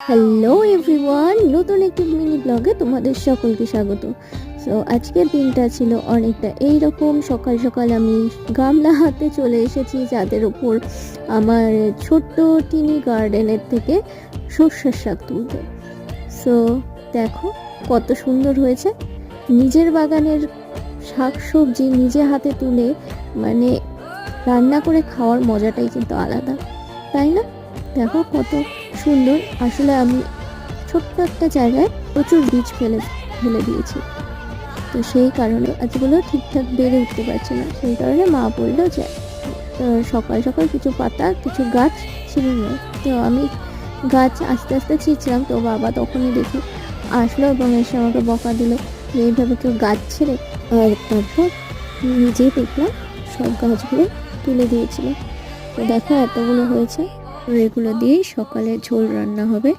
Hello everyone, নতুন একটি mini ব্লগে তোমাদের সকলকে স্বাগত। সো আজকের দিনটা ছিল অনেকটা এইরকম। সকাল সকাল আমি গামলা হাতে চলে এসেছি, যাদের ওপর আমার ছোট্ট টিনি গার্ডেনের থেকে সর্ষের শাক তুলতে। সো দেখো কত সুন্দর হয়েছে। নিজের বাগানের শাক সবজি নিজে হাতে তুলে মানে রান্না করে খাওয়ার মজাটাই কিন্তু আলাদা, তাই না? দেখো কত সুন্দর। আসলে আমি ছোট্ট একটা জায়গায় প্রচুর বীজ ফেলে ফেলে দিয়েছি, তো সেই কারণে গাছগুলো ঠিকঠাক বেড়ে উঠতে পারছে না। সেই কারণে মা বললো যে সকাল সকাল কিছু পাতা কিছু গাছ ছিঁড়ে নেয়। তো আমি গাছ আস্তে আস্তে ছিঁড়ছিলাম, তো বাবা তখনই দেখি আসলো এবং এসে আমাকে বকা দিল যে এইভাবে কেউ গাছ ছেড়ে। আর তারপর নিজেই দেখলাম সব গাছগুলো তুলে দিয়েছিল। তো দেখো এতগুলো হয়েছে। তো এগুলো দিয়েই সকালে ঝোল রান্না হবে।